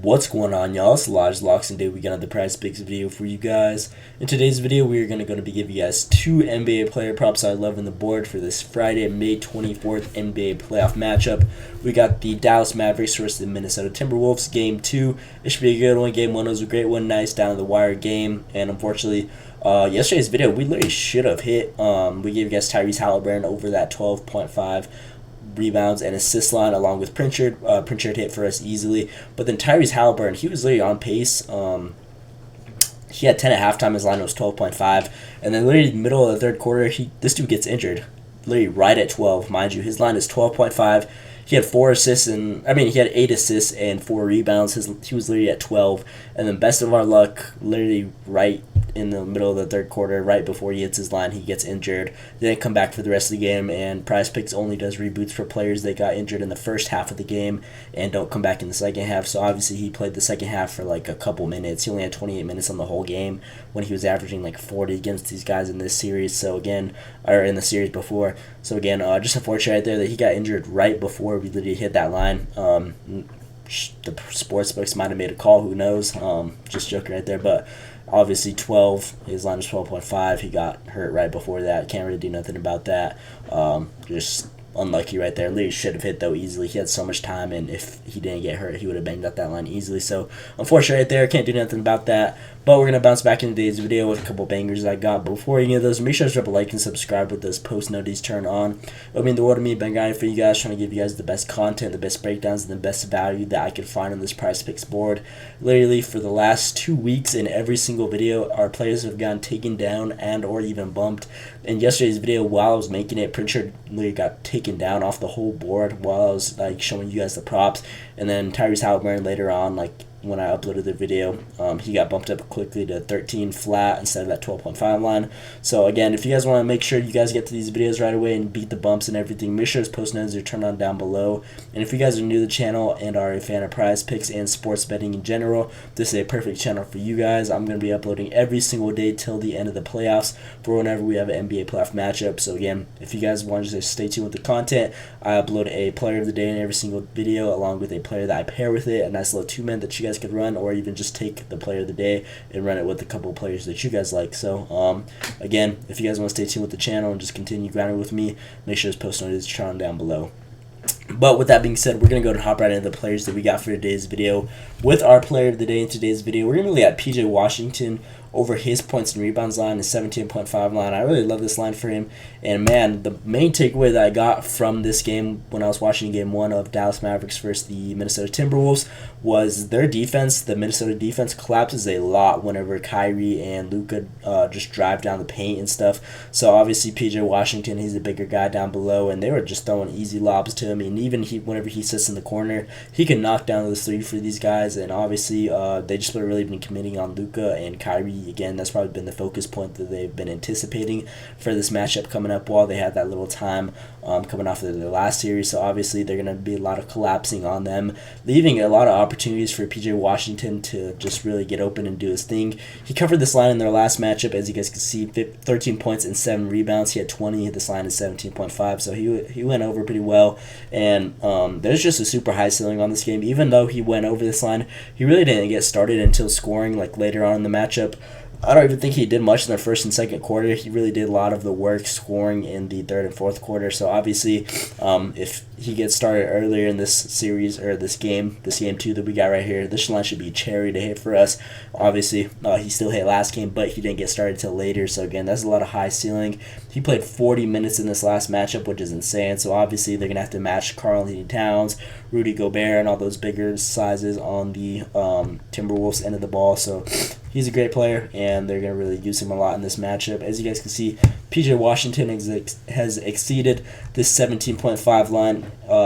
What's going on, y'all? It's Lodge Locks, and today we got another Prize Picks video for you guys. In today's video, we are going to be giving you guys two NBA player props I love on the board for this Friday, May 24th NBA playoff matchup. We got the Dallas Mavericks versus the Minnesota Timberwolves, Game 2. It should be a good one. Game 1 was a great one, nice down-to-the-wire game, and unfortunately, yesterday's video, we literally should have hit. We gave you guys Tyrese Halliburton over that 12.5 rebounds and assist line along with Pritchard. Pritchard hit for us easily, but then Tyrese Halliburton, he was literally on pace. He had 10 at halftime. His line was 12.5, and then literally middle of the third quarter, this dude gets injured, literally right at 12, mind you. His line is 12.5. He had 4 assists he had 8 assists and 4 rebounds. He was literally at 12, and then best of our luck, literally right in the middle of the third quarter, right before he hits his line, he gets injured. They didn't come back for the rest of the game, and Prize Picks only does reboots for players that got injured in the first half of the game and don't come back in the second half. So obviously he played the second half for like a couple minutes. He only had 28 minutes on the whole game when he was averaging like 40 against these guys in this series. So again, or in the series before. So again, just unfortunate right there that he got injured right before we literally hit that line. The sports books might have made a call, who knows, just joking right there, but obviously 12, his line was 12.5, he got hurt right before that, can't really do nothing about that, just unlucky right there. Literally should have hit though easily. He had so much time, and if he didn't get hurt, he would have banged up that line easily. So unfortunate right there, can't do nothing about that. But we're gonna bounce back in today's video with a couple bangers I got. But before any of those, make sure to drop a like and subscribe with those post notifications turned on. It would mean the world to me. Been grinding for you guys, trying to give you guys the best content, the best breakdowns, and the best value that I could find on this Prize Picks board. Literally for the last 2 weeks, in every single video, our players have gotten taken down and or even bumped. In yesterday's video, while I was making it, Pritchard literally got taken down off the whole board while I was like showing you guys the props, and then Tyrese Halliburton later on, like when I uploaded the video, he got bumped up quickly to 13 flat instead of that 12.5 line. So again, if you guys want to make sure you guys get to these videos right away and beat the bumps and everything, make sure those post notifications are turned on down below. And if you guys are new to the channel and are a fan of Prize Picks and sports betting in general, this is a perfect channel for you guys. I'm going to be uploading every single day till the end of the playoffs for whenever we have an NBA playoff matchup. So again, if you guys want to stay tuned with the content, I upload a player of the day in every single video along with a player that I pair with it, a nice little 2-man that you guys could run, or even just take the player of the day and run it with a couple of players that you guys like. So again, if you guys want to stay tuned with the channel and just continue grinding with me, make sure this post notice is turned down below. But with that being said, we're going to go and hop right into the players that we got for today's video. With our player of the day in today's video, we're going to look at PJ Washington over his points and rebounds line, his 17.5 line. I really love this line for him. And man, the main takeaway that I got from this game when I was watching Game 1 of Dallas Mavericks versus the Minnesota Timberwolves was their defense. The Minnesota defense collapses a lot whenever Kyrie and Luka just drive down the paint and stuff. So obviously PJ Washington, he's a bigger guy down below, and they were just throwing easy lobs to him. And even whenever he sits in the corner, he can knock down those 3 for these guys. And obviously they just really been committing on Luka and Kyrie. Again, that's probably been the focus point that they've been anticipating for this matchup coming up while they had that little time coming off of their last series. So obviously they're going to be a lot of collapsing on them, leaving a lot of opportunities for PJ Washington to just really get open and do his thing. He covered this line in their last matchup, as you guys can see, 13 points and 7 rebounds. He had 20. This line is 17.5, so he went over pretty well. And there's just a super high ceiling on this game. Even though he went over this line, he really didn't get started until scoring like later on in the matchup. I don't even think he did much in the first and second quarter. He really did a lot of the work scoring in the third and fourth quarter. So obviously, if he gets started earlier in this series or this game 2 that we got right here, this line should be cherry to hit for us. Obviously, he still hit last game, but he didn't get started until later. So again, that's a lot of high ceiling. He played 40 minutes in this last matchup, which is insane. So obviously, they're going to have to match Karl-Anthony Towns, Rudy Gobert, and all those bigger sizes on the Timberwolves end of the ball. So he's a great player, and they're going to really use him a lot in this matchup. As you guys can see, PJ Washington has exceeded this 17.5 line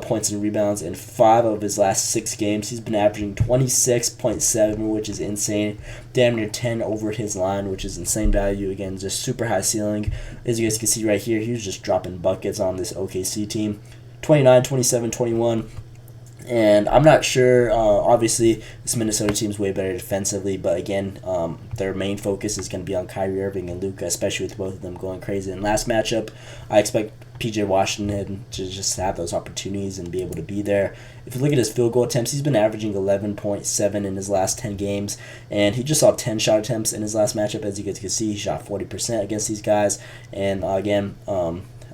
points and rebounds in 5 of his last 6 games. He's been averaging 26.7, which is insane. Damn near 10 over his line, which is insane value. Again, just super high ceiling. As you guys can see right here, he was just dropping buckets on this OKC team. 29, 27, 21. And I'm not sure. Obviously, this Minnesota team is way better defensively, but again, their main focus is going to be on Kyrie Irving and Luka, especially with both of them going crazy. In last matchup, I expect PJ Washington to just have those opportunities and be able to be there. If you look at his field goal attempts, he's been averaging 11.7 in his last 10 games, and he just saw 10 shot attempts in his last matchup. As you guys can see, he shot 40% against these guys, and again,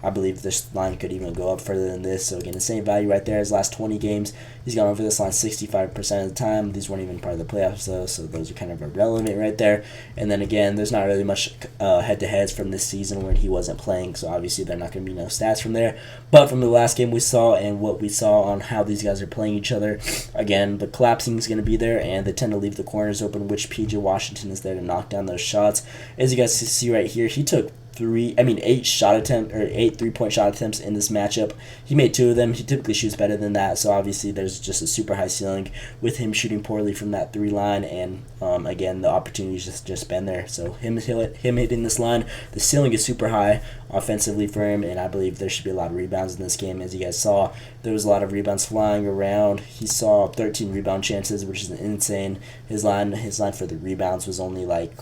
I believe this line could even go up further than this. So again, the same value right there. His last 20 games, he's gone over this line 65% of the time. These weren't even part of the playoffs though, so those are kind of irrelevant right there. And then again, there's not really much head-to-heads from this season when he wasn't playing, so obviously there are not going to be no stats from there. But from the last game we saw and what we saw on how these guys are playing each other, again, the collapsing is going to be there, and they tend to leave the corners open, which PJ Washington is there to knock down those shots. As you guys can see right here, he took 8 3-point shot attempts in this matchup. He made 2 of them. He typically shoots better than that, so obviously there's just a super high ceiling with him shooting poorly from that 3 line, and again, the opportunity's just been there. So him hitting this line, the ceiling is super high offensively for him, and I believe there should be a lot of rebounds in this game. As you guys saw, there was a lot of rebounds flying around. He saw 13 rebound chances, which is insane. His line for the rebounds was only like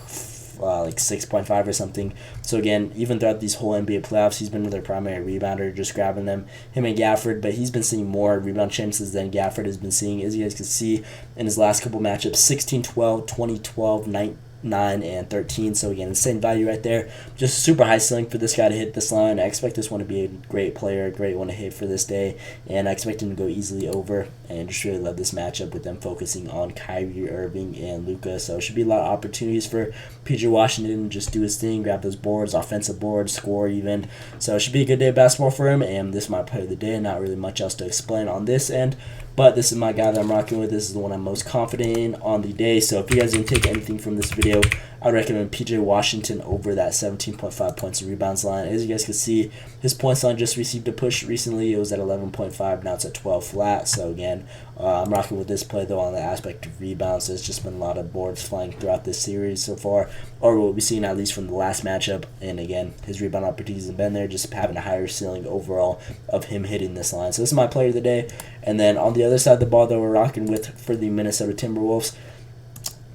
6.5 or something. So again, even throughout these whole NBA playoffs, he's been their primary rebounder, just grabbing them. Him and Gafford, but he's been seeing more rebound chances than Gafford has been seeing. As you guys can see in his last couple matchups, 16-12, 20-12, 9 and 13. So again, insane value right there. Just a super high ceiling for this guy to hit this line. I expect this one to be a great player, a great one to hit for this day, and I expect him to go easily over. And just really love this matchup with them focusing on Kyrie Irving and Luka. So it should be a lot of opportunities for PJ Washington to just do his thing, grab those boards, offensive boards, score even. So it should be a good day of basketball for him, and this is my play of the day. Not really much else to explain on this end, but this is my guy that I'm rocking with. This is the one I'm most confident in on the day. So if you guys didn't take anything from this video, I would recommend PJ Washington over that 17.5 points and rebounds line. As you guys can see, his points line just received a push recently. It was at 11.5. Now it's at 12 flat. So again, I'm rocking with this play though on the aspect of rebounds. There's just been a lot of boards flying throughout this series so far, or what we've seen at least from the last matchup. And again, his rebound opportunities have been there, just having a higher ceiling overall of him hitting this line. So this is my player of the day. And then on the other side of the ball that we're rocking with for the Minnesota Timberwolves,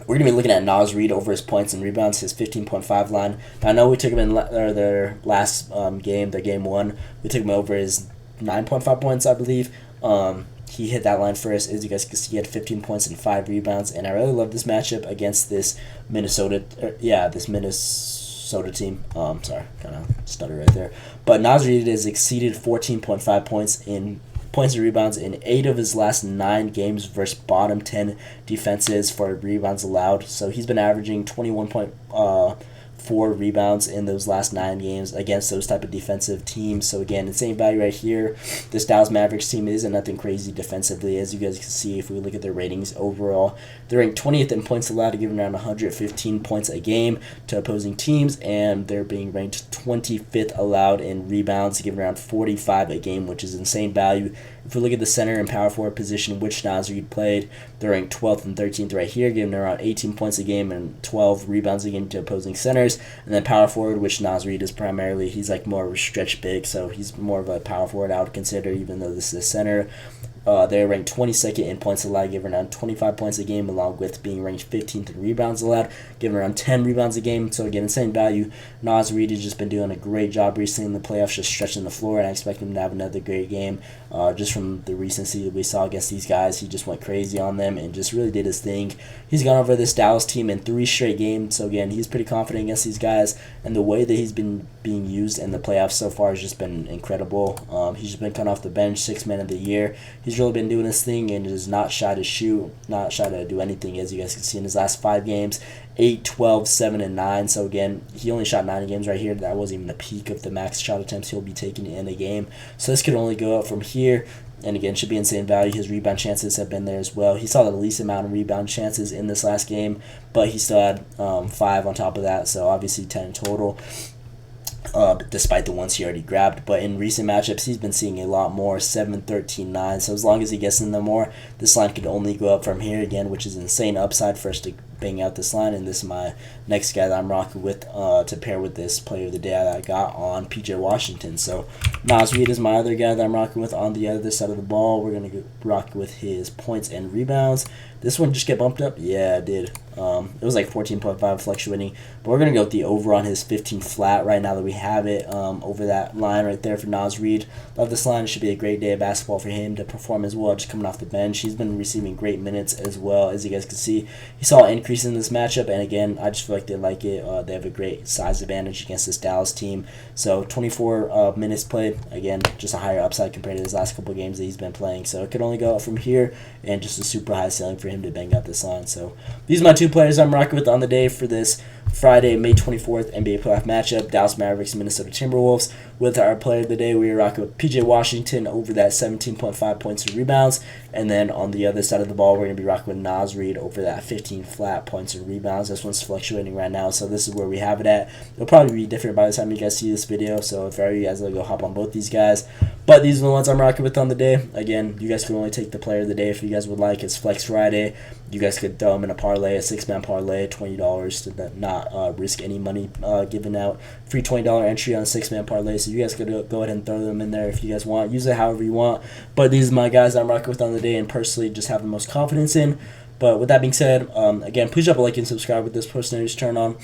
we're going to be looking at Naz Reid over his points and rebounds, his 15.5 line. Now, I know we took him in their last game, their game 1. We took him over his 9.5 points, I believe. He hit that line first. As you guys can see, he had 15 points and 5 rebounds. And I really love this matchup against this Minnesota team. Sorry, kind of stutter right there. But Naz Reid has exceeded 14.5 points and rebounds in 8 of his last 9 games versus bottom 10 defenses for rebounds allowed. So he's been averaging 21.4 rebounds in those last 9 games against those type of defensive teams. So again, insane value right here. This Dallas Mavericks team isn't nothing crazy defensively. As you guys can see, if we look at their ratings overall, they're ranked 20th in points allowed, giving around 115 points a game to opposing teams, and they're being ranked 25th allowed in rebounds, giving around 45 a game, which is insane value. If we look at the center and power forward position, which Naz Reid played, they're ranked 12th and 13th right here, giving around 18 points a game and 12 rebounds a game to opposing centers. And then power forward, which Naz Reid is primarily, he's like more of a stretch big, so he's more of a power forward I would consider, even though this is a center. They're ranked 22nd in points allowed, giving around 25 points a game, along with being ranked 15th in rebounds allowed, giving around 10 rebounds a game. So again, insane value. Naz Reid has just been doing a great job recently in the playoffs, just stretching the floor, and I expect him to have another great game. Just from the recency that we saw against these guys, he just went crazy on them and just really did his thing. He's gone over this Dallas team in 3 straight games, so again, he's pretty confident against these guys, and the way that he's been being used in the playoffs so far has just been incredible. He's just been cut off the bench, 6th man of the year. He's really been doing his thing and is not shy to shoot, not shy to do anything, as you guys can see in his last 5 games. 8, 12, 7, and 9. So again, he only shot 9 games right here. That wasn't even the peak of the max shot attempts he'll be taking in a game. So this could only go up from here. And again, should be insane value. His rebound chances have been there as well. He saw the least amount of rebound chances in this last game, but he still had 5 on top of that. So obviously 10 total. despite the ones he already grabbed. But in recent matchups, he's been seeing a lot more, 7, 13, 9. So as long as he gets in the more, this line could only go up from here again, which is insane upside for us to bang out this line. And this is my next guy that I'm rocking with to pair with this player of the day that I got on PJ Washington. So Naz Reid is my other guy that I'm rocking with on the other side of the ball. We're going to rock with his points and rebounds. This one just get bumped up? Yeah, it did. It was like 14.5 fluctuating. But we're going to go with the over on his 15 flat right now that we have it over that line right there for Naz Reid. Love this line. It should be a great day of basketball for him to perform as well, just coming off the bench. He's been receiving great minutes as well, as you guys can see. He saw an increase in this matchup, and again, I just feel like they like it. They have a great size advantage against this Dallas team. So 24 minutes played. Again, just a higher upside compared to his last couple games that he's been playing. So it could only go up from here, and just a super high ceiling for him to bang out this line. So these are my two players I'm rocking with on the day for this Friday, May 24th NBA playoff matchup, Dallas Mavericks, Minnesota Timberwolves. With our player of the day, we are rocking with PJ Washington over that 17.5 points and rebounds. And then on the other side of the ball, we're going to be rocking with Naz Reid over that 15 flat points and rebounds. This one's fluctuating right now, so this is where we have it at. It'll probably be different by the time you guys see this video, so if you guys will go hop on both these guys. But these are the ones I'm rocking with on the day. Again, you guys can only take the player of the day if you guys would like. It's Flex Friday. You guys could throw them in a parlay, a 6-man parlay, $20 to not risk any money given out. Free $20 entry on a 6-man parlay, so you guys could go ahead and throw them in there if you guys want. Use it however you want. But these are my guys I'm rocking with on the day and personally just have the most confidence in. But with that being said, again, please drop a like and subscribe with this post notifications turned on.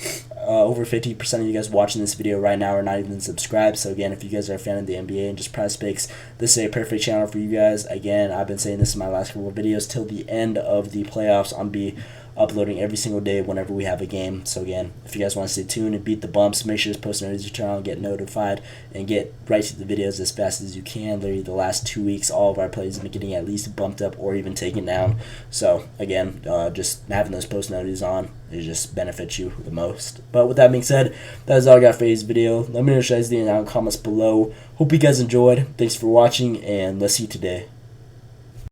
Over 50% of you guys watching this video right now are not even subscribed. So again, if you guys are a fan of the NBA and just Prize Picks, this is a perfect channel for you guys. Again, I've been saying this in my last couple of videos till the end of the playoffs. I'm be uploading every single day whenever we have a game. So again, if you guys want to stay tuned and beat the bumps, make sure to post notifications turn on, get notified, and get right to the videos as fast as you can. Literally the last 2 weeks, all of our plays have been getting at least bumped up or even taken down. So again, just having those post notifications on, it just benefits you the most. But with that being said, that is all I got for today's video. Let me know what you guys think in the comments below. Hope you guys enjoyed. Thanks for watching, and let's see you today.